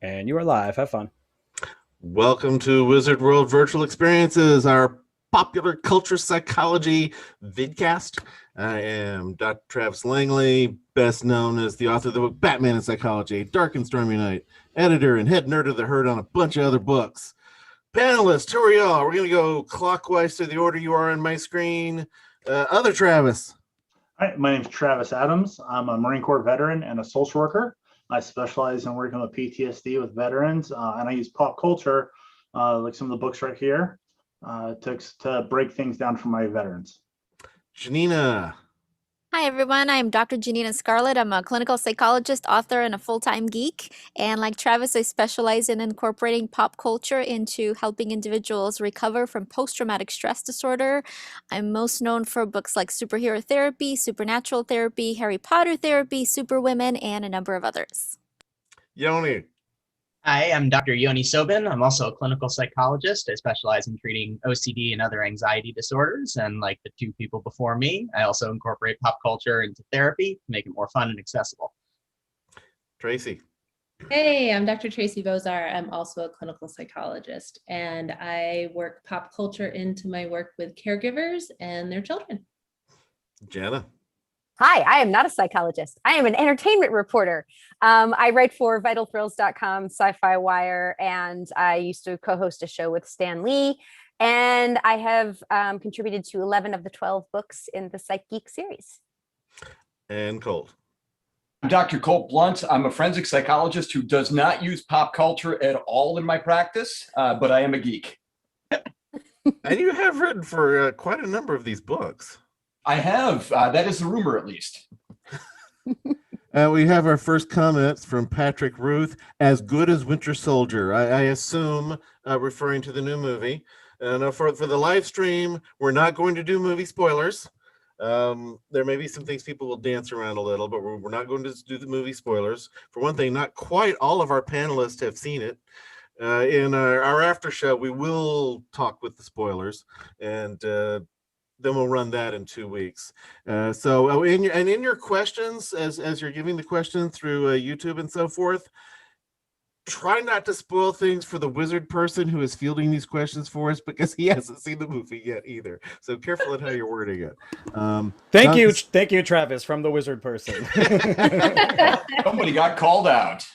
And you are live. Have fun. Welcome to Wizard World Virtual Experiences, our popular culture psychology vidcast. I am Dr. Travis Langley, best known as the author of the book Batman and Psychology, Dark and Stormy Night, editor and head nerd of the herd on a bunch of other books. Panelists, who are y'all? We're going to go clockwise to the order you are on my screen. Other Travis. Hi, my name is Travis Adams. I'm a Marine Corps veteran and a social worker. I specialize in working with PTSD with veterans, and I use pop culture, like some of the books right here, to break things down for my veterans. Janina. Hi, everyone. I'm Dr. Janina Scarlet. I'm a clinical psychologist, author, and a full-time geek. And like Travis, I specialize in incorporating pop culture into helping individuals recover from post-traumatic stress disorder. I'm most known for books like Superhero Therapy, Supernatural Therapy, Harry Potter Therapy, Superwomen, and a number of others. Yoni. Hi, I'm Dr. Yoni Sobin. I'm also a clinical psychologist. I specialize in treating OCD and other anxiety disorders. And like the two people before me, I also incorporate pop culture into therapy to make it more fun and accessible. Tracy. Hey, I'm Dr. Tracy Vozar. I'm also a clinical psychologist, and I work pop culture into my work with caregivers and their children. Jenna. Hi, I am not a psychologist. I am an entertainment reporter. I write for vitalthrills.com, Sci-Fi Wire, and I used to co-host a show with Stan Lee. And I have contributed to 11 of the 12 books in the Psych Geek series. And Colt. I'm Dr. Colt Blunt. I'm a forensic psychologist who does not use pop culture at all in my practice, but I am a geek. And you have written for quite a number of these books. I have. That is the rumor, at least. We have our first comments from Patrick Ruth. As good as Winter Soldier, I assume referring to the new movie. And for the live stream, we're not going to do movie spoilers. There may be some things people will dance around a little, but we're not going to do the movie spoilers. For one thing, not quite all of our panelists have seen it. In our after show, we will talk with the spoilers, and then we'll run that in 2 weeks. So in your questions, as you're giving the question through YouTube and so forth, try not to spoil things for the wizard person who is fielding these questions for us, because he hasn't seen the movie yet either. So careful in how you're wording it. Thank you, Travis, from the wizard person. Somebody got called out.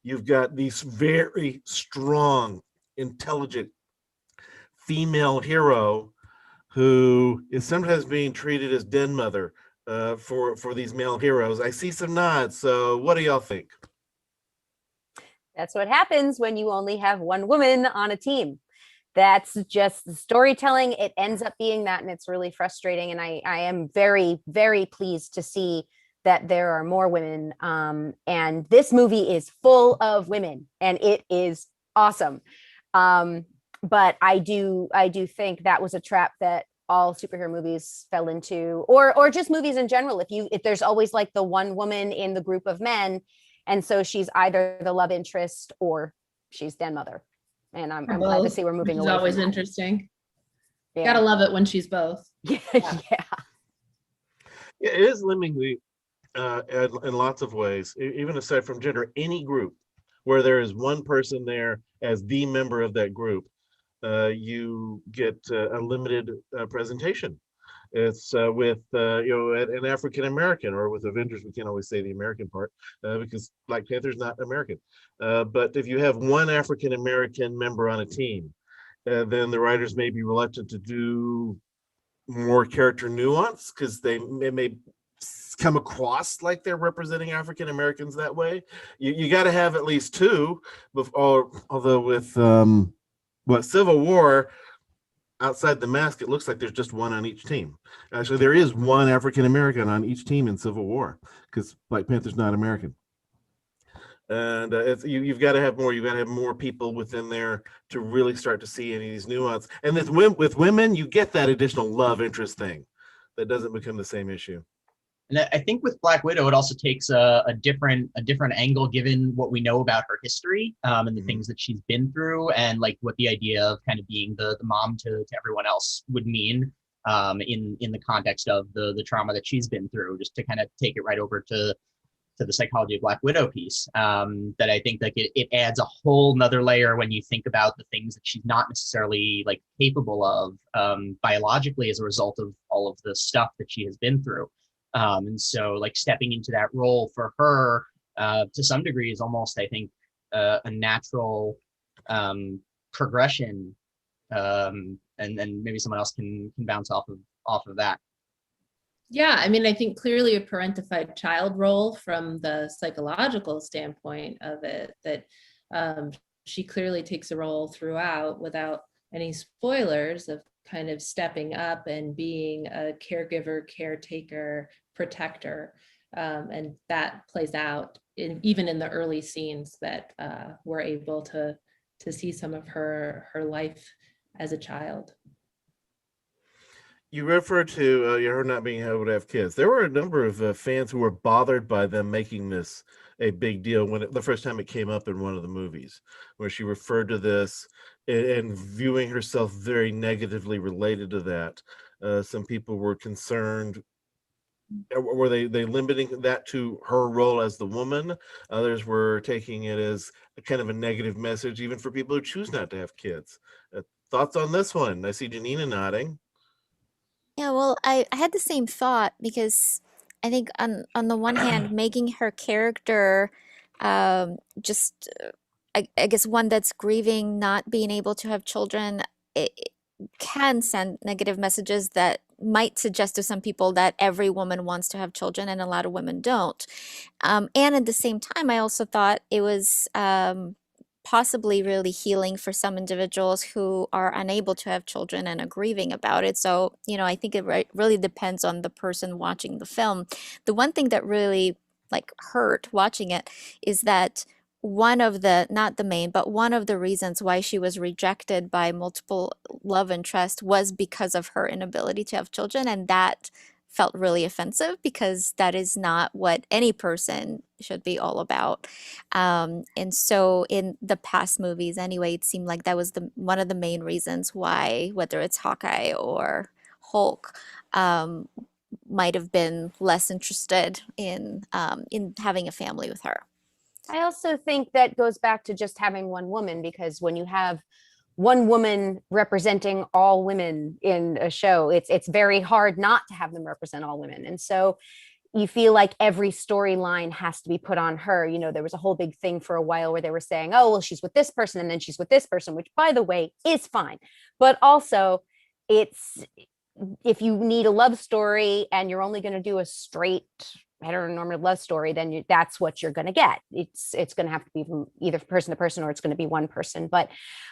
You've got these very strong, intelligent female hero who is sometimes being treated as den mother for these male heroes. I see some nods. So what do y'all think? That's what happens when you only have one woman on a team. That's just the storytelling. It ends up being that, and it's really frustrating. And I am very, very pleased to see that there are more women. And this movie is full of women, and it is awesome. But I do think that was a trap that all superhero movies fell into, or just movies in general. If there's always like the one woman in the group of men, and so she's either the love interest or she's den mother. And I'm glad to see we're moving away. It's always from that. interesting. Yeah. Gotta love it when she's both. Yeah. Yeah, it is limiting in lots of ways, even aside from gender. Any group where there is one person there as the member of that group, you get a limited presentation. It's with an African American, or with Avengers, we can't always say the American part because Black Panther's not American. But if you have one African American member on a team, then the writers may be reluctant to do more character nuance because they may come across like they're representing African Americans that way. You got to have at least two. Although with Civil War, outside the mask, it looks like there's just one on each team. Actually, there is one African American on each team in Civil War because Black Panther's not American. And you've got to have more. You've got to have more people within there to really start to see any of these nuance. And with women, you get that additional love interest thing that doesn't become the same issue. And I think with Black Widow, it also takes a different angle given what we know about her history and the things that she's been through, and like what the idea of kind of being the mom to everyone else would mean in the context of the trauma that she's been through. Just to kind of take it right over to the psychology of Black Widow piece, that I think like it adds a whole nother layer when you think about the things that she's not necessarily like capable of biologically as a result of all of the stuff that she has been through. And so like stepping into that role for her to some degree is almost, I think, a natural progression, and maybe someone else can bounce off of that. Yeah, I mean, I think clearly a parentified child role from the psychological standpoint of it, that she clearly takes a role throughout without any spoilers of kind of stepping up and being a caregiver, caretaker, protector. And that plays out even in the early scenes that we're able to see some of her life as a child. You refer to her not being able to have kids. There were a number of fans who were bothered by them making this a big deal when the first time it came up in one of the movies, where she referred to this and viewing herself very negatively related to that. Some people were concerned. Were they limiting that to her role as the woman? Others were taking it as a kind of a negative message, even for people who choose not to have kids. Thoughts on this one? I see Janina nodding. Yeah, well, I had the same thought because I think on the one hand, making her character just I guess one that's grieving not being able to have children, it can send negative messages that might suggest to some people that every woman wants to have children and a lot of women don't. And at the same time, I also thought it was possibly really healing for some individuals who are unable to have children and are grieving about it. So, I think it really depends on the person watching the film. The one thing that really like hurt watching it is that one of the, not the main, but one of the reasons why she was rejected by multiple love interests was because of her inability to have children. And that felt really offensive because that is not what any person should be all about. And so in the past movies anyway, it seemed like that was one of the main reasons why, whether it's Hawkeye or Hulk, might have been less interested in having a family with her. I also think that goes back to just having one woman, because when you have one woman representing all women in a show, it's very hard not to have them represent all women. And so you feel like every storyline has to be put on her. There was a whole big thing for a while where they were saying, oh, well, she's with this person and then she's with this person, which, by the way, is fine. But also, if you need a love story and you're only going to do a straight heteronormative love story, then that's what you're going to get. It's going to have to be from either person to person, or it's going to be one person. But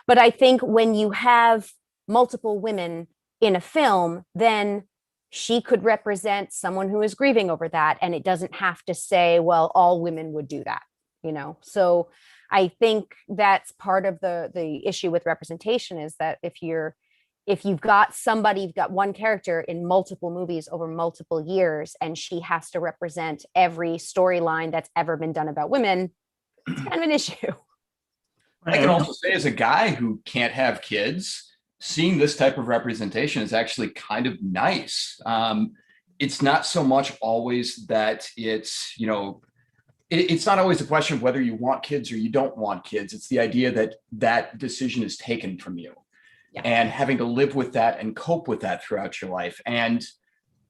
I think when you have multiple women in a film, then she could represent someone who is grieving over that, and it doesn't have to say, well, all women would do that, you know. So I think that's part of the issue with representation, is that if you've got one character in multiple movies over multiple years, and she has to represent every storyline that's ever been done about women, it's kind of an issue. I can also say, as a guy who can't have kids, seeing this type of representation is actually kind of nice. It's not so much always that it's, you know, it's not always a question of whether you want kids or you don't want kids. It's the idea that that decision is taken from you. Yeah. And having to live with that and cope with that throughout your life. And,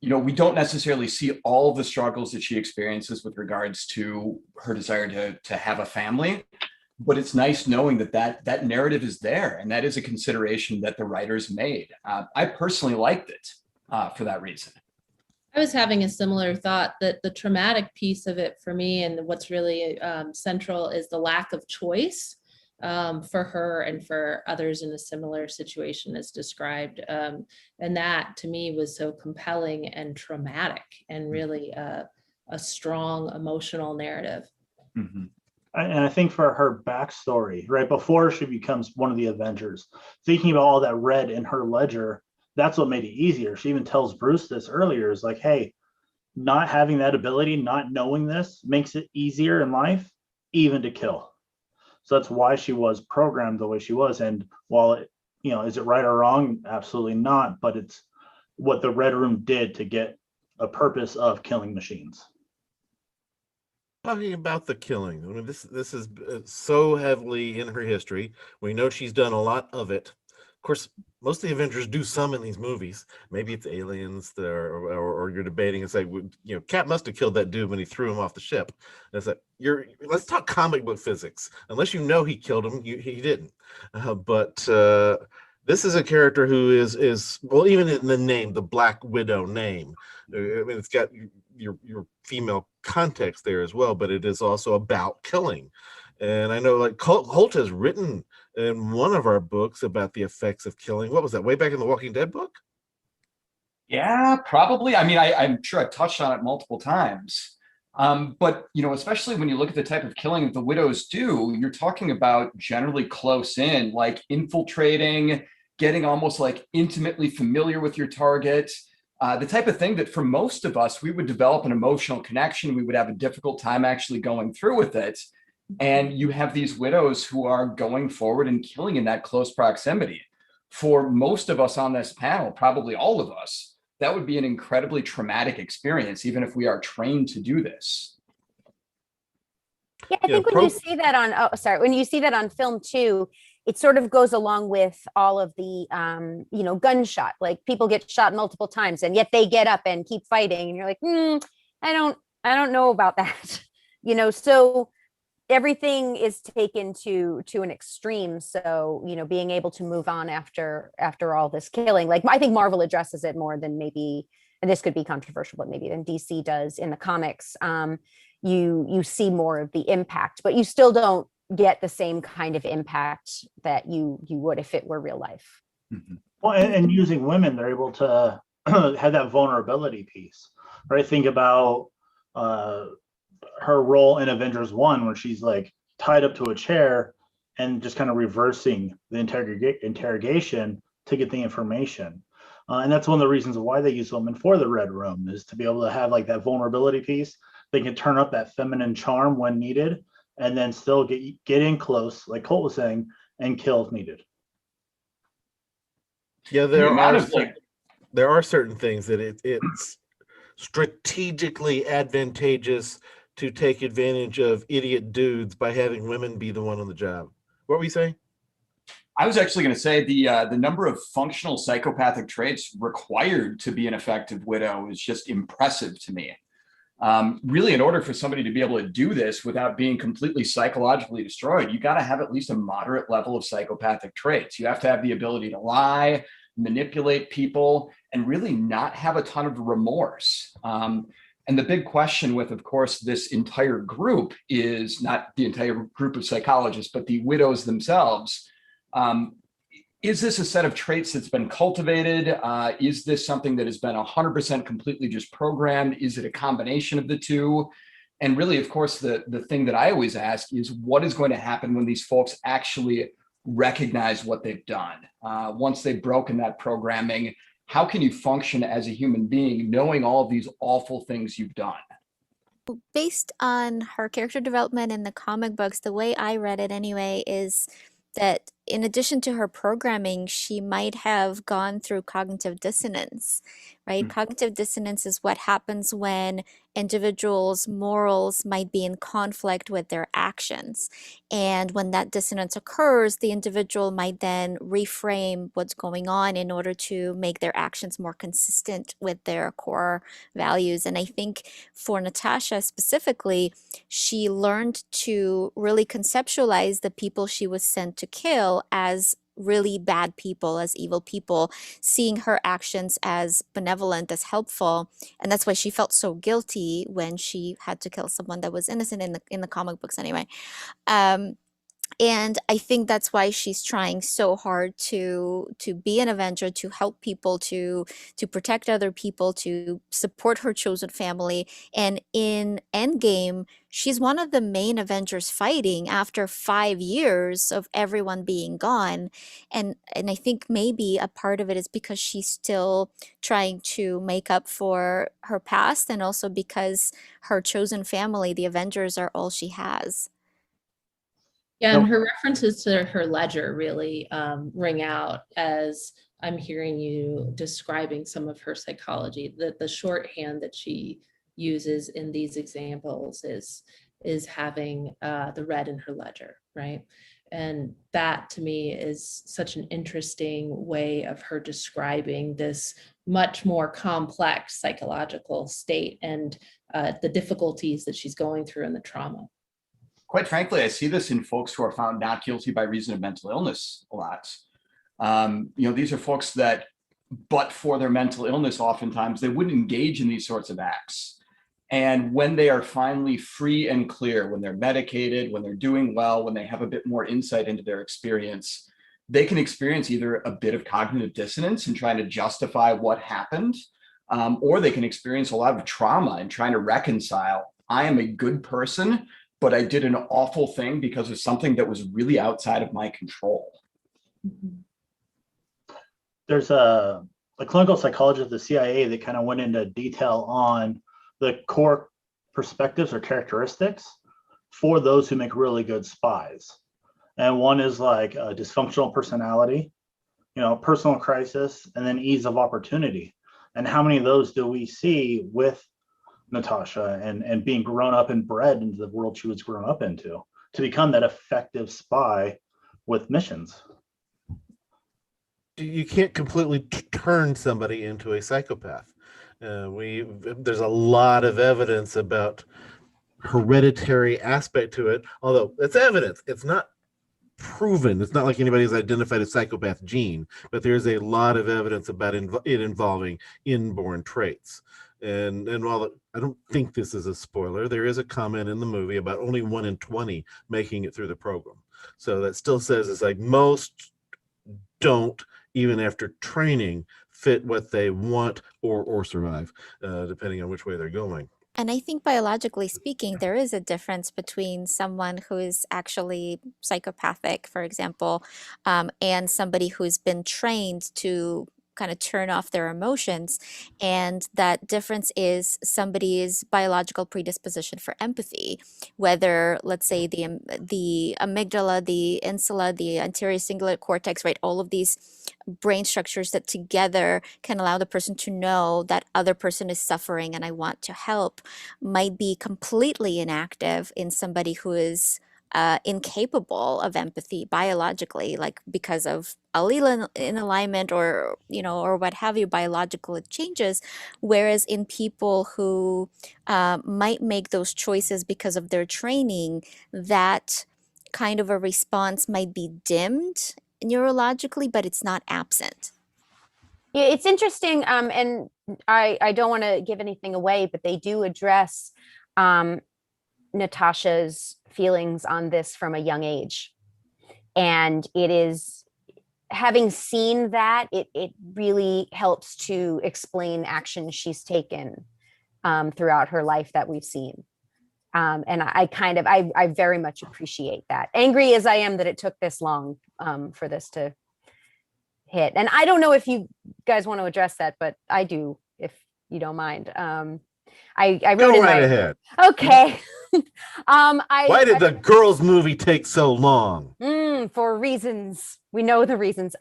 you know, we don't necessarily see all of the struggles that she experiences with regards to her desire to have a family, but it's nice knowing that narrative is there, and that is a consideration that the writers made. I personally liked it for that reason. I was having a similar thought, that the traumatic piece of it for me, and what's really central, is the lack of choice for her and for others in a similar situation as described. And that to me was so compelling and traumatic, and really a strong emotional narrative. Mm-hmm. And I think for her backstory, right before she becomes one of the Avengers, thinking about all that red in her ledger, that's what made it easier. She even tells Bruce this earlier, is like, hey, not having that ability, not knowing this, makes it easier in life, even to kill. So that's why she was programmed the way she was. And while it, you know, is it right or wrong? Absolutely not. But it's what the Red Room did to get a purpose of killing machines. Talking about the killing, I mean, this is so heavily in her history. We know she's done a lot of it. Of course, most of the Avengers do some in these movies. Maybe it's aliens, or you're debating and say, you know, Cap must have killed that dude when he threw him off the ship. And it's like, let's talk comic book physics. Unless you know he killed him, he didn't. But this is a character who is well, even in the name, the Black Widow name. I mean, it's got your female context there as well, but it is also about killing. And I know, like, Colt has written in one of our books about the effects of killing. What was that, way back in the Walking Dead book? Yeah, probably. I mean, I'm sure I've touched on it multiple times. But, you know, especially when you look at the type of killing that the Widows do, you're talking about generally close in, like infiltrating, getting almost like intimately familiar with your target. The type of thing that for most of us, we would develop an emotional connection. We would have a difficult time actually going through with it. And you have these widows who are going forward and killing in that close proximity. For most of us on this panel, probably all of us, that would be an incredibly traumatic experience, even if we are trained to do this. Yeah, I think when you see that when you see that on film too, it sort of goes along with all of the, you know, gunshot, like people get shot multiple times and yet they get up and keep fighting. And you're like, I don't know about that, you know, so everything is taken to an extreme. So, you know, being able to move on after all this killing, like I think Marvel addresses it more than maybe, and this could be controversial, but maybe than DC does in the comics. You see more of the impact, but you still don't get the same kind of impact that you would if it were real life. Mm-hmm. Well, and using women, they're able to have that vulnerability piece, right? Think about her role in Avengers 1, where she's like tied up to a chair and just kind of reversing the interrogation to get the information. And that's one of the reasons why they use women for the Red Room, is to be able to have like that vulnerability piece. They can turn up that feminine charm when needed, and then still get in close, like Colt was saying, and kill if needed. Yeah, there are certain things that it's strategically advantageous to take advantage of idiot dudes by having women be the one on the job. What were you saying? I was actually going to say the number of functional psychopathic traits required to be an effective widow is just impressive to me. Really, in order for somebody to be able to do this without being completely psychologically destroyed, you got to have at least a moderate level of psychopathic traits. You have to have the ability to lie, manipulate people, and really not have a ton of remorse. And the big question with, of course, this entire group is not the entire group of psychologists, but the widows themselves. is this a set of traits that's been cultivated? Is this something that has been 100% completely just programmed? Is it a combination of the two? And really, of course, the thing that I always ask is what is going to happen when these folks actually recognize what they've done? Once they've broken that programming, how can you function as a human being knowing all of these awful things you've done? Based on her character development in the comic books, the way I read it anyway is that in addition to her programming, she might have gone through cognitive dissonance, right? Cognitive dissonance is what happens when individuals' morals might be in conflict with their actions. And when that dissonance occurs, the individual might then reframe what's going on in order to make their actions more consistent with their core values. And I think for Natasha specifically, she learned to really conceptualize the people she was sent to kill as really bad people, as evil people, seeing her actions as benevolent, as helpful. And that's why she felt so guilty when she had to kill someone that was innocent in the comic books anyway. And I think that's why she's trying so hard to be an Avenger, to help people, to protect other people, to support her chosen family. And in Endgame, she's one of the main Avengers fighting after 5 years of everyone being gone. And I think maybe a part of it is because she's still trying to make up for her past, and also because her chosen family, the Avengers, are all she has. Yeah, and her references to her ledger really ring out as I'm hearing you describing some of her psychology. The shorthand that she uses in these examples is having the red in her ledger, right? And that to me is such an interesting way of her describing this much more complex psychological state and the difficulties that she's going through and the trauma. Quite frankly, I see this in folks who are found not guilty by reason of mental illness a lot. These are folks that, but for their mental illness, oftentimes they wouldn't engage in these sorts of acts. And when they are finally free and clear, when they're medicated, when they're doing well, when they have a bit more insight into their experience, they can experience either a bit of cognitive dissonance in trying to justify what happened, or they can experience a lot of trauma in trying to reconcile, I am a good person, but I did an awful thing because of something that was really outside of my control. There's a clinical psychologist at the CIA that kind of went into detail on the core perspectives or characteristics for those who make really good spies. And one is like a dysfunctional personality, personal crisis, and then ease of opportunity. And how many of those do we see with Natasha and being grown up and bred into the world she was grown up into to become that effective spy with missions? You can't completely turn somebody into a psychopath. There's a lot of evidence about hereditary aspect to it, although it's evidence. It's not proven. It's not like anybody's identified a psychopath gene, but there's a lot of evidence about it involving inborn traits. And while I don't think this is a spoiler, there is a comment in the movie about only 1 in 20 making it through the program. So that still says it's like most don't, even after training, fit what they want or survive, depending on which way they're going. And I think biologically speaking, there is a difference between someone who is actually psychopathic, for example, and somebody who's been trained to kind of turn off their emotions. And that difference is somebody's biological predisposition for empathy, whether, let's say, the amygdala, the insula, the anterior cingulate cortex, right? All of these brain structures that together can allow the person to know that other person is suffering and I want to help, might be completely inactive in somebody who is incapable of empathy biologically, like because of allele in alignment or what have you, biological changes. Whereas in people who might make those choices because of their training, that kind of a response might be dimmed neurologically, but it's not absent. Yeah, it's interesting, and I don't want to give anything away, but they do address Natasha's feelings on this from a young age, and it is having seen that, it really helps to explain actions she's taken throughout her life that we've seen. And I very much appreciate that. Angry as I am that it took this long for this to hit. And I don't know if you guys want to address that, but I do, if you don't mind. I wrote Go in right my, ahead. okay. Why did the girls' movie take so long? For reasons, we know the reasons.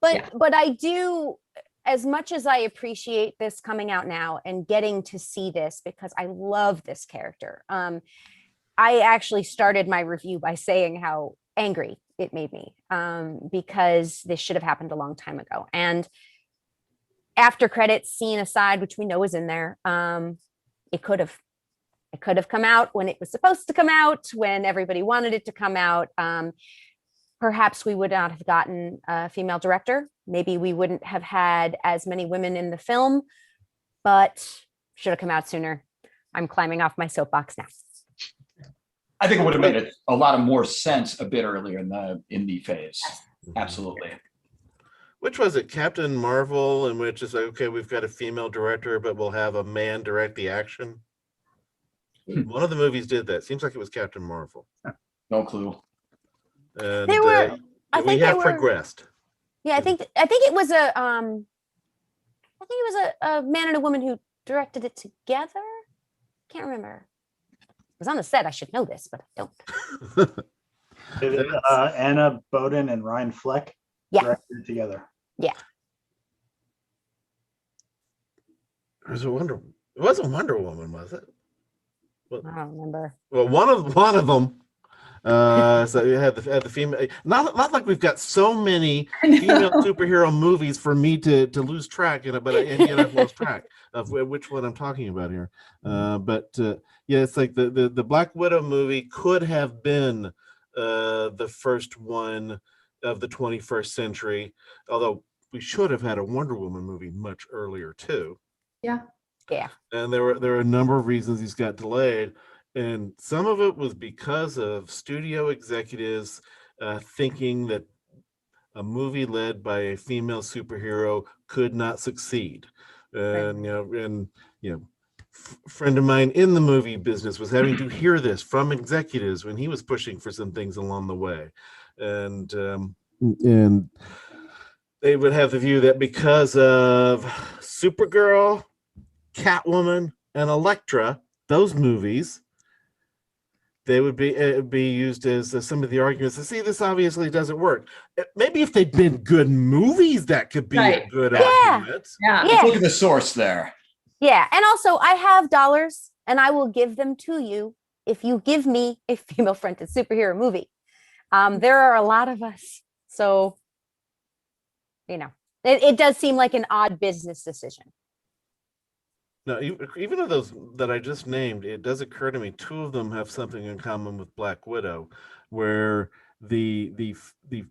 But I do, as much as I appreciate this coming out now and getting to see this, because I love this character. I actually started my review by saying how angry it made me, because this should have happened a long time ago. And after credits scene aside, which we know is in there, it could have come out when it was supposed to come out, when everybody wanted it to come out. Perhaps we would not have gotten a female director. Maybe we wouldn't have had as many women in the film, but should have come out sooner. I'm climbing off my soapbox now. I think it would have made a lot of more sense a bit earlier in the phase. Absolutely. Which was it? Captain Marvel, in which it's like, okay, we've got a female director, but we'll have a man direct the action. One of the movies did that. Seems like it was Captain Marvel. No clue. And They were, I we think have they were, progressed. yeah, I think it was a man and a woman who directed it together. Can't remember. I was on the set. I should know this, but I don't. Anna Boden and Ryan Fleck directed it together. Yeah. It wasn't Wonder Woman, was it? Well, I don't remember. well, one of them. So you had the female. Not like we've got so many female superhero movies for me to lose track, but yet I've lost track of which one I'm talking about here. Yeah, it's like the Black Widow movie could have been the first one of the 21st century, although we should have had a Wonder Woman movie much earlier too. Yeah. And there were a number of reasons these got delayed. And some of it was because of studio executives thinking that a movie led by a female superhero could not succeed. And friend of mine in the movie business was having to hear this from executives when he was pushing for some things along the way. And they would have the view that because of Supergirl, Catwoman, and Elektra, those movies, they would be used as some of the arguments to see this obviously doesn't work. Maybe if they'd been good movies, that could be a good argument. Yeah. Look at the source there. Yeah. And also, I have dollars and I will give them to you if you give me a female fronted superhero movie. There are a lot of us. So, it does seem like an odd business decision. No, even of those that I just named, it does occur to me, two of them have something in common with Black Widow, where the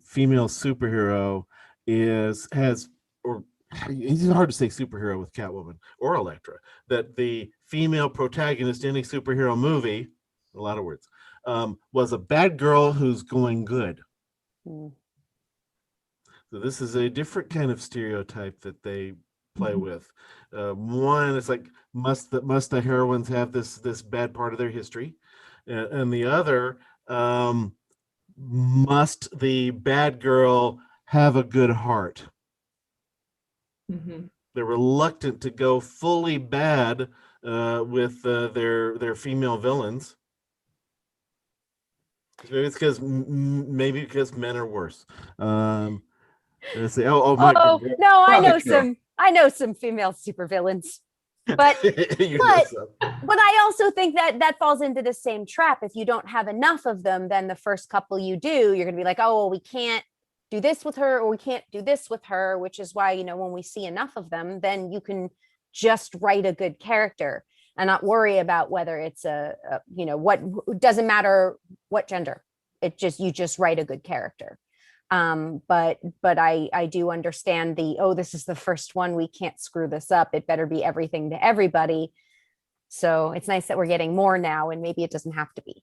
female superhero it's hard to say superhero with Catwoman or Elektra, that the female protagonist in a superhero movie, a lot of words, was a bad girl who's going good. So this is a different kind of stereotype that they play with. One, it's like must the heroines have this bad part of their history, and the other, must the bad girl have a good heart? They're reluctant to go fully bad with their female villains. Maybe because men are worse. Let's say, no, I know some female supervillains, but but I also think that falls into the same trap. If you don't have enough of them, then the first couple you do, you're gonna be like, oh, well, we can't do this with her, or we can't do this with her, which is why, when we see enough of them, then you can just write a good character and not worry about whether it's what doesn't matter what gender. You just write a good character. But I do understand this is the first one, we can't screw this up. It better be everything to everybody. So it's nice that we're getting more now, and maybe it doesn't have to be.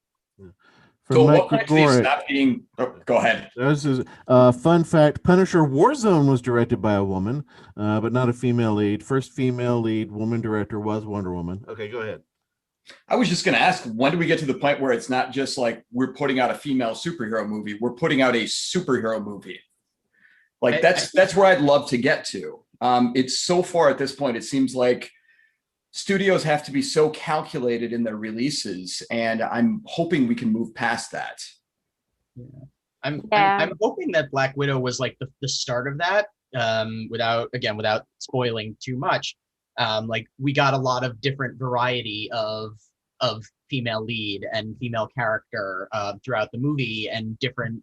From So Mike what kind of things Gregoric. not being? Oh, go ahead. This is fun fact. Punisher Warzone was directed by a woman, but not a female lead. First female lead woman director was Wonder Woman. Okay, go ahead. I was just going to ask, when do we get to the point where it's not just like we're putting out a female superhero movie, we're putting out a superhero movie? Like that's where I'd love to get to. It's so far at this point, it seems like studios have to be so calculated in their releases, and I'm hoping we can move past that. Yeah. I'm hoping that Black Widow was like the start of that, without spoiling too much. Like we got a lot of different variety of female lead and female character throughout the movie, and different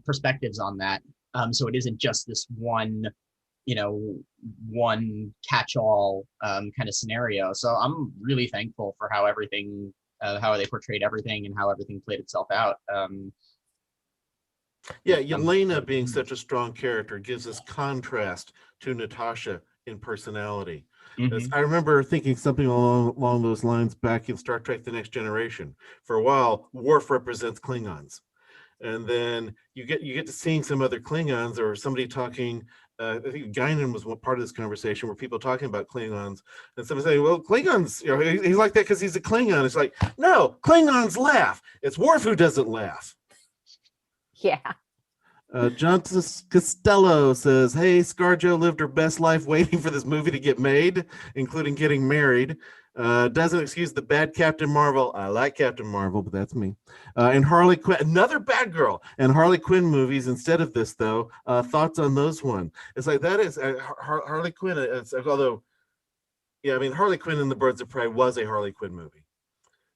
perspectives on that. So it isn't just this one catch-all kind of scenario. So I'm really thankful for how they portrayed everything and how everything played itself out. Yeah, Yelena being such a strong character gives us contrast to Natasha in personality. Mhm. I remember thinking something along those lines back in Star Trek: The Next Generation. For a while, Worf represents Klingons, and then you get to seeing some other Klingons or somebody talking. I think Guinan was one part of this conversation where people talking about Klingons, and someone saying, "Well, Klingons, he's like that because he's a Klingon." It's like, no, Klingons laugh. It's Worf who doesn't laugh. Yeah. John Costello says, "Hey, ScarJo lived her best life waiting for this movie to get made, including getting married. Doesn't excuse the bad Captain Marvel. I like Captain Marvel, but that's me. And Harley Quinn, another bad girl, and Harley Quinn movies instead of this, though. Thoughts on those one? It's like that is Harley Quinn. Although, yeah, I mean, Harley Quinn and the Birds of Prey was a Harley Quinn movie,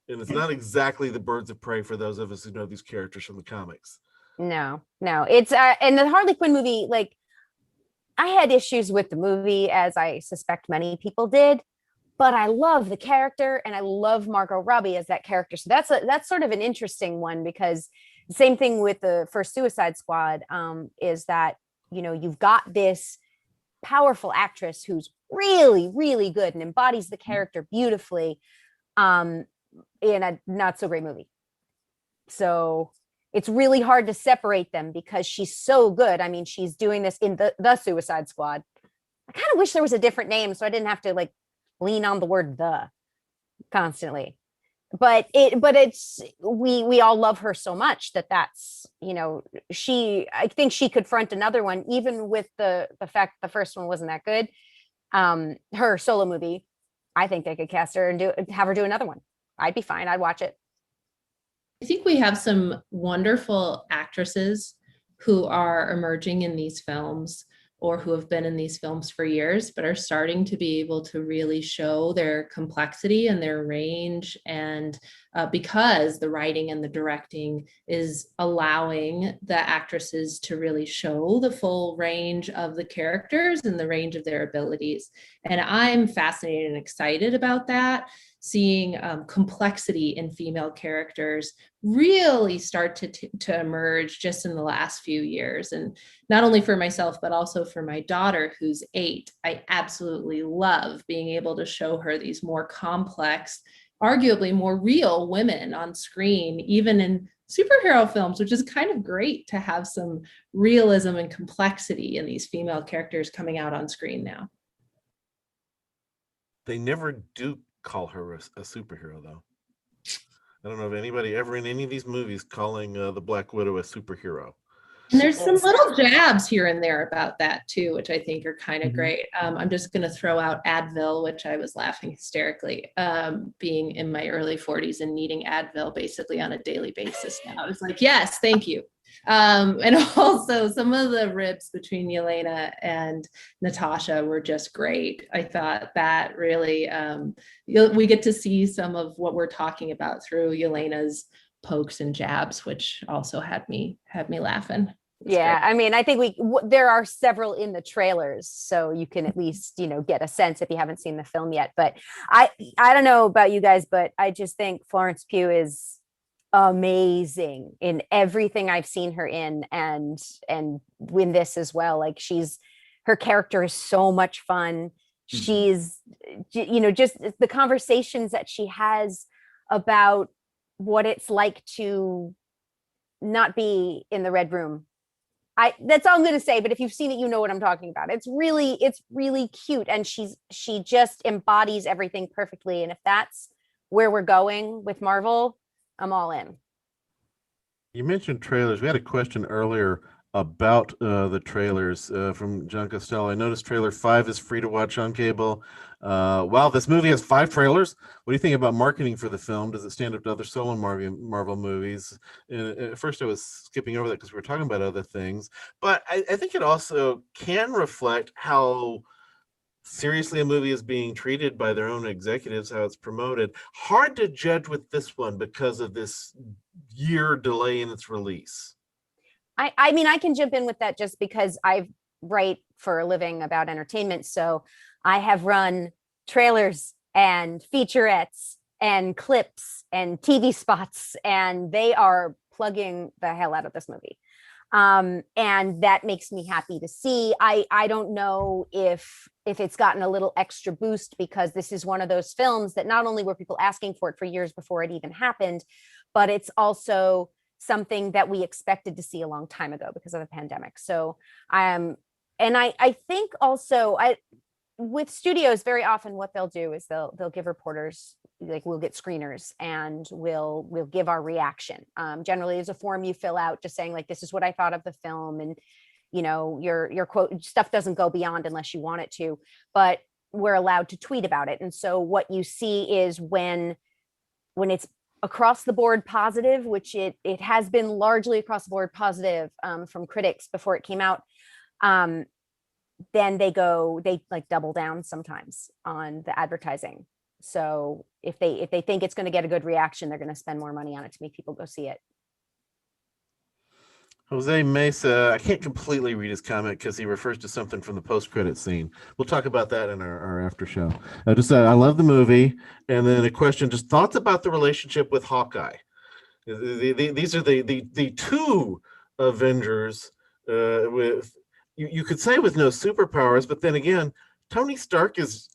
and it's not exactly the Birds of Prey for those of us who know these characters from the comics." No, it's and the Harley Quinn movie, like I had issues with the movie, as I suspect many people did, but I love the character and I love Margot Robbie as that character. So that's sort of an interesting one, because the same thing with the first Suicide Squad, is that, you've got this powerful actress who's really, really good and embodies the character beautifully, in a not so great movie. So it's really hard to separate them because she's so good. I mean, she's doing this in the Suicide Squad. I kind of wish there was a different name so I didn't have to lean on the word "the" constantly. But it's we all love her so much that's I think she could front another one, even with the fact the first one wasn't that good. Her solo movie, I think they could cast her and have her do another one. I'd be fine. I'd watch it. I think we have some wonderful actresses who are emerging in these films, or who have been in these films for years, but are starting to be able to really show their complexity and their range. And because the writing and the directing is allowing the actresses to really show the full range of the characters and the range of their abilities. And I'm fascinated and excited about that, seeing complexity in female characters really start to emerge just in the last few years. And not only for myself, but also for my daughter, who's 8. I absolutely love being able to show her these more complex, arguably more real women on screen, even in superhero films, which is kind of great to have some realism and complexity in these female characters coming out on screen now. They never do call her a superhero, though. I don't know if anybody ever in any of these movies calling the Black Widow a superhero. And there's some little jabs here and there about that too, which I think are kind of great. I'm just going to throw out Advil, which I was laughing hysterically, being in my early 40s and needing Advil basically on a daily basis now. I was like, yes, thank you. And also some of the rips between Yelena and Natasha were just great. I thought that really, we get to see some of what we're talking about through Yelena's pokes and jabs, which also had me laughing. Yeah, great. I mean, I think there are several in the trailers, so you can at least get a sense if you haven't seen the film yet. But I don't know about you guys, but I just think Florence Pugh is amazing in everything I've seen her in, and in this as well. Like her character is so much fun. She's just the conversations that she has about what it's like to not be in the red room. That's all I'm going to say, but if you've seen it, you know what I'm talking about. It's really cute, and she just embodies everything perfectly. And if that's where we're going with Marvel, I'm all in. You mentioned trailers. We had a question earlier about the trailers from John Costello. I noticed trailer 5 is free to watch on cable. Wow, this movie has 5 trailers. What do you think about marketing for the film? Does it stand up to other solo Marvel movies? At first, I was skipping over that because we were talking about other things. But I think it also can reflect how seriously a movie is being treated by their own executives, how it's promoted. Hard to judge with this one because of this year delay in its release. I mean, I can jump in with that just because I write for a living about entertainment. So I have run trailers and featurettes and clips and TV spots, and they are plugging the hell out of this movie. And that makes me happy to see. I don't know if it's gotten a little extra boost because this is one of those films that not only were people asking for it for years before it even happened, but it's also something that we expected to see a long time ago because of the pandemic. So and I think also with studios, very often what they'll do is they'll give reporters, like we'll get screeners and we'll give our reaction. Generally there's a form you fill out just saying like, this is what I thought of the film. And you know, your quote stuff doesn't go beyond unless you want it to, but we're allowed to tweet about it. And so what you see is when it's across the board positive, which it has been largely across the board positive from critics before it came out, then they like double down sometimes on the advertising. So if they think it's going to get a good reaction, they're going to spend more money on it to make people go see it. Jose Mesa, I can't completely read his comment because he refers to something from the post-credit scene. We'll talk about that in our after show. I love the movie. And then a question, just thoughts about the relationship with Hawkeye. These are the two Avengers with, you could say with no superpowers, but then again, Tony Stark is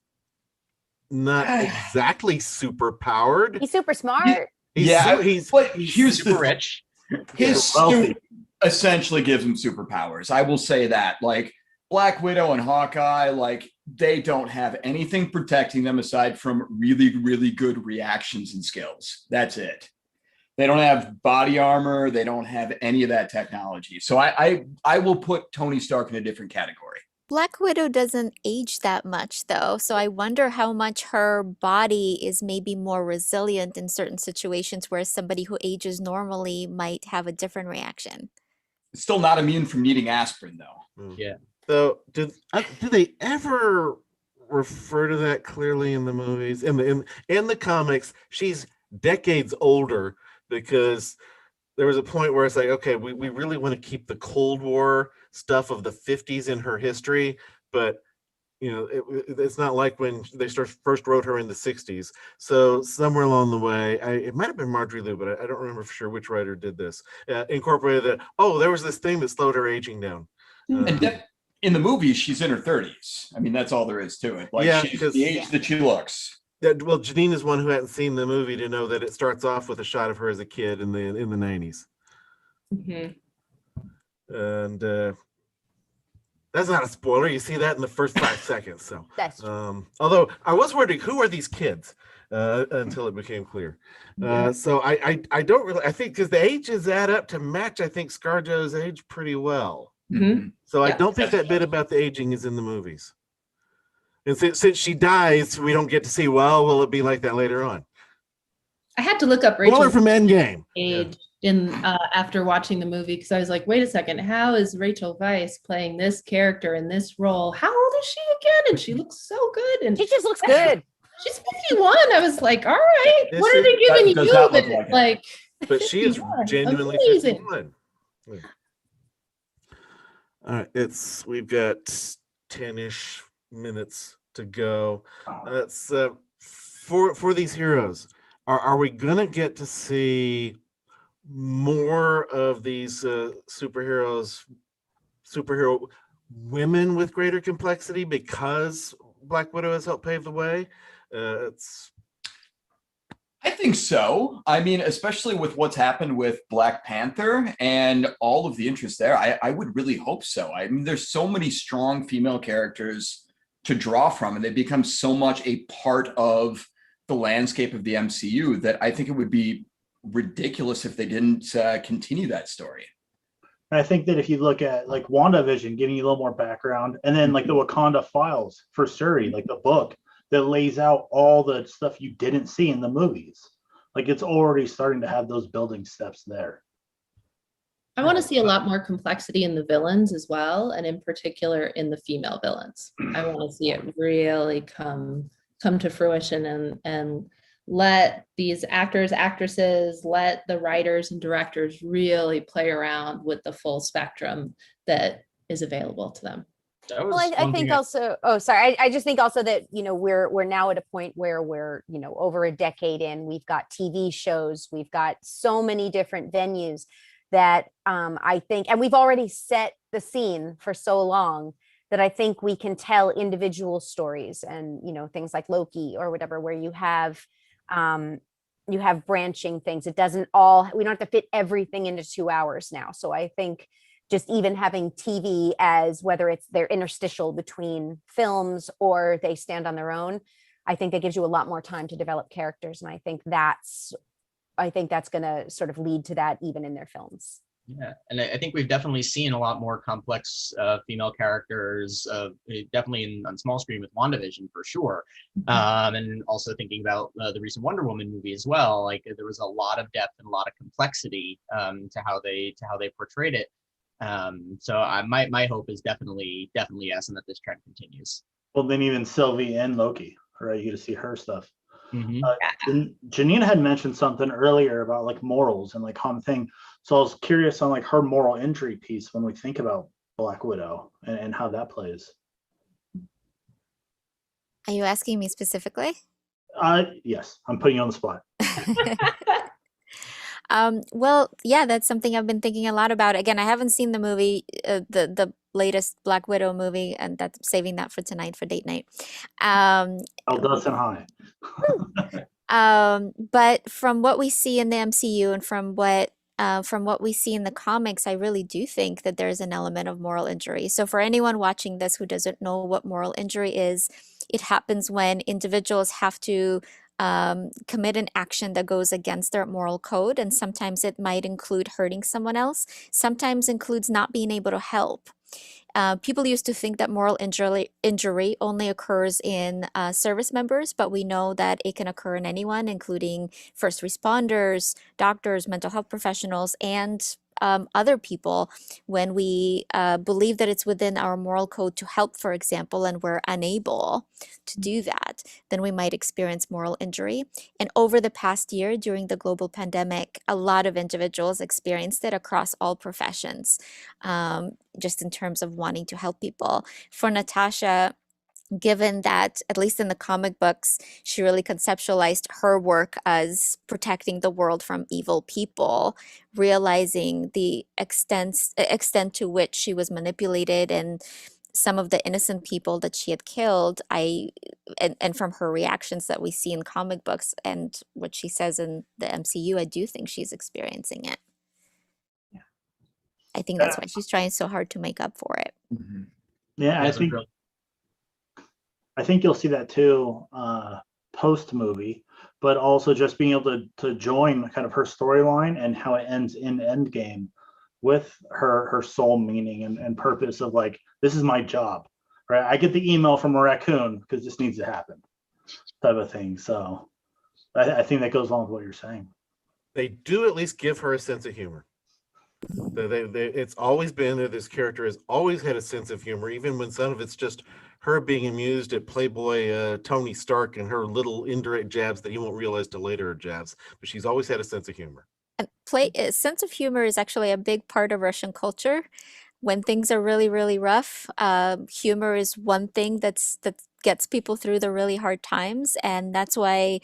not exactly super powered. He's super smart. He's super rich. His suit essentially gives him superpowers. I will say that. Like Black Widow and Hawkeye, like they don't have anything protecting them aside from really, really good reactions and skills. That's it. They don't have body armor. They don't have any of that technology. So I will put Tony Stark in a different category. Black Widow doesn't age that much though, so I wonder how much her body is maybe more resilient in certain situations where somebody who ages normally might have a different reaction. It's still not immune from needing aspirin though. Yeah. So do they ever refer to that clearly in the movies? In the comics, she's decades older because there was a point where it's like, okay, we really want to keep the Cold War stuff of the 50s in her history, but you know, it's not like when they first wrote her in the 60s. So somewhere along the way, it might have been Marjorie Liu, but I don't remember for sure which writer did this, incorporated that, oh, there was this thing that slowed her aging down. And in the movies, she's in her 30s. I mean, that's all there is to it. Like she's the age that she looks. Well, Janine is one who hadn't seen the movie to know that it starts off with a shot of her as a kid in the 90s. Mm-hmm. And that's not a spoiler. You see that in the first 5 seconds. So That's true. although I was wondering who are these kids until it became clear. So I don't really, I think because the ages add up to match, I think ScarJo's age pretty well. Mm-hmm. So I don't think that bit about the aging is in the movies. And since she dies, we don't get to see, well, will it be like that later on? I had to look up Spoiler Rachel's from Endgame. age in after watching the movie because I was like, wait a second, how is Rachel Weisz playing this character in this role? How old is she again? And she looks so good. And She just looks good. she's 51. I was like, all right, This what are they that giving does you? not look That, like it. like, But she is 51. genuinely Amazing. 51. All right, we've got 10-ish minutes to go. That's for these heroes. Are we gonna get to see more of these superhero women with greater complexity because Black Widow has helped pave the way? I think so. I mean, especially with what's happened with Black Panther and all of the interest there, I would really hope so. I mean, there's so many strong female characters to draw from, and they become so much a part of the landscape of the MCU that I think it would be ridiculous if they didn't continue that story. And I think that if you look at like WandaVision, giving you a little more background, and then like the Wakanda Files for Suri, like the book that lays out all the stuff you didn't see in the movies. Like it's already starting to have those building steps there. I want to see a lot more complexity in the villains as well, and in particular in the female villains. I want to see it really come to fruition and let these actors, actresses, let the writers and directors really play around with the full spectrum that is available to them. Well, I think also, oh, sorry. I just think also that, you know, we're now at a point where we're, you know, over a decade in, we've got TV shows, we've got so many different venues that I think, and we've already set the scene for so long that I think we can tell individual stories and, you know, things like Loki or whatever, where you have branching things. It doesn't all, we don't have to fit everything into 2 hours now. So I think just even having TV as whether it's their interstitial between films or they stand on their own, I think that gives you a lot more time to develop characters. And I think that's going to sort of lead to that even in their films. Yeah, and I think we've definitely seen a lot more complex female characters, definitely on small screen with WandaVision for sure, and also thinking about the recent Wonder Woman movie as well. Like there was a lot of depth and a lot of complexity to how they portrayed it. So my hope is definitely yes, and that this trend continues. Well, then even Sylvie and Loki, right? You get to see her stuff. Mm-hmm. Janina had mentioned something earlier about like morals and like common thing. So I was curious on like her moral injury piece when we think about Black Widow and how that plays. Are you asking me specifically? Yes, I'm putting you on the spot. Well, yeah, that's something I've been thinking a lot about. Again, I haven't seen the movie, the latest Black Widow movie, and that's saving that for tonight for date night. Oh, Dustin High. But from what we see in the MCU and from what we see in the comics, I really do think that there's an element of moral injury. So for anyone watching this who doesn't know what moral injury is, it happens when individuals have to commit an action that goes against their moral code, and sometimes it might include hurting someone else. Sometimes includes not being able to help. People used to think that moral injury only occurs in service members, but we know that it can occur in anyone, including first responders, doctors, mental health professionals, and other people. When we believe that it's within our moral code to help, for example, and we're unable to do that, then we might experience moral injury. And over the past year, during the global pandemic, a lot of individuals experienced it across all professions, just in terms of wanting to help people. For Natasha, given that, at least in the comic books, she really conceptualized her work as protecting the world from evil people, realizing the extent to which she was manipulated and some of the innocent people that she had killed, and from her reactions that we see in comic books and what she says in the MCU, I do think she's experiencing it. I think that's why she's trying so hard to make up for it. Mm-hmm. Yeah, I think you'll see that too post movie, but also just being able to join kind of her storyline and how it ends in Endgame with her soul meaning and purpose of like, this is my job, right? I get the email from a raccoon because this needs to happen, type of thing. So I think that goes along with what you're saying. They do at least give her a sense of humor. It's always been that this character has always had a sense of humor, even when some of it's just her being amused at Playboy Tony Stark and her little indirect jabs that he won't realize till later are jabs. But she's always had a sense of humor. And sense of humor is actually a big part of Russian culture. When things are really, really rough, humor is one thing that gets people through the really hard times, and that's why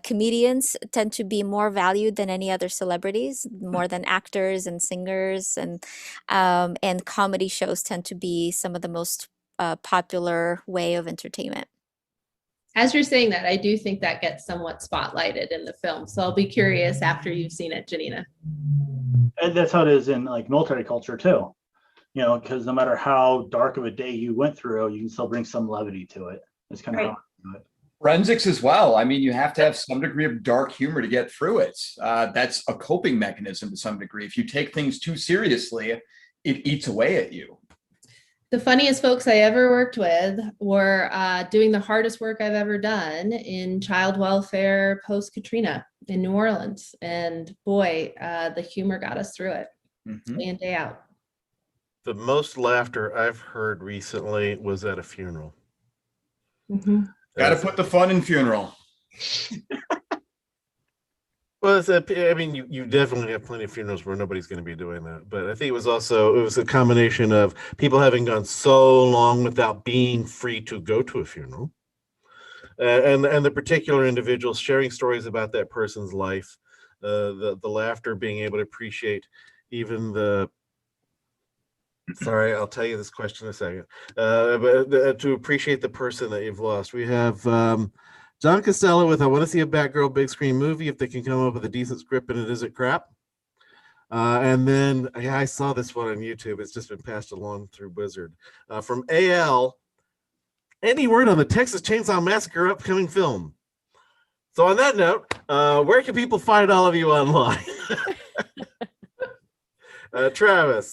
comedians tend to be more valued than any other celebrities, more than actors and singers, and comedy shows tend to be some of the most popular way of entertainment. As you're saying that, I do think that gets somewhat spotlighted in the film. So I'll be curious after you've seen it, Janina. And that's how it is in like military culture too. You know, because no matter how dark of a day you went through, you can still bring some levity to it. It's kind of how I do it. Forensics as well. I mean, you have to have some degree of dark humor to get through it. That's a coping mechanism to some degree. If you take things too seriously, it eats away at you. The funniest folks I ever worked with were doing the hardest work I've ever done in child welfare post-Katrina in New Orleans. And boy, the humor got us through it day in, day out. The most laughter I've heard recently was at a funeral. Got to put the fun in funeral. Well, I mean, you definitely have plenty of funerals where nobody's going to be doing that. But I think it was a combination of people having gone so long without being free to go to a funeral, and the particular individuals sharing stories about that person's life, the laughter, being able to appreciate even the. Sorry, I'll tell you this question in a second. But to appreciate the person that you've lost, we have. John Costello with I want to see a Batgirl big screen movie if they can come up with a decent script and it isn't crap. And then I saw this one on YouTube. It's just been passed along through Wizard. From AL, any word on the Texas Chainsaw Massacre upcoming film? So on that note, where can people find all of you online? Travis.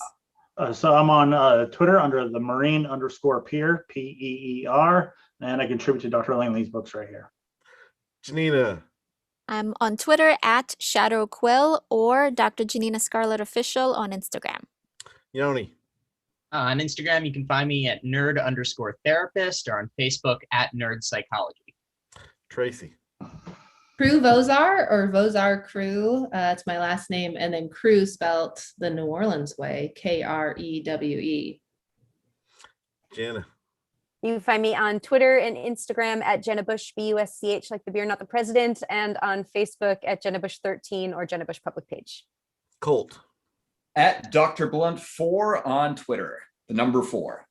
So I'm on Twitter under the Marine_Peer, PEER, and I contribute to Dr. Langley's books right here. Janina. I'm on Twitter at Shadow Quill or Dr. Janina Scarlet Official on Instagram. Yoni. On Instagram, you can find me at nerd_therapist or on Facebook at nerd psychology. Tracy. Crew Vozar or Vozar Crew. It's my last name, and then Crew spelt the New Orleans way, KREWE. Jenna. You can find me on Twitter and Instagram at Jenna Busch, BUSCH, like the beer, not the president, and on Facebook at Jenna Busch 13 or Jenna Busch public page. Colt. At Dr. Blunt 4 on Twitter, the number 4.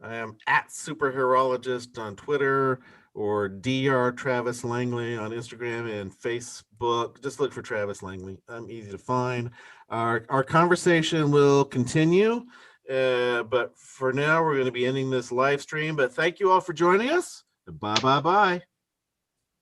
I am at Superherologist on Twitter or Dr. Travis Langley on Instagram and Facebook. Just look for Travis Langley. I'm easy to find. Our conversation will continue. But for now, we're going to be ending this live stream. But thank you all for joining us. Bye.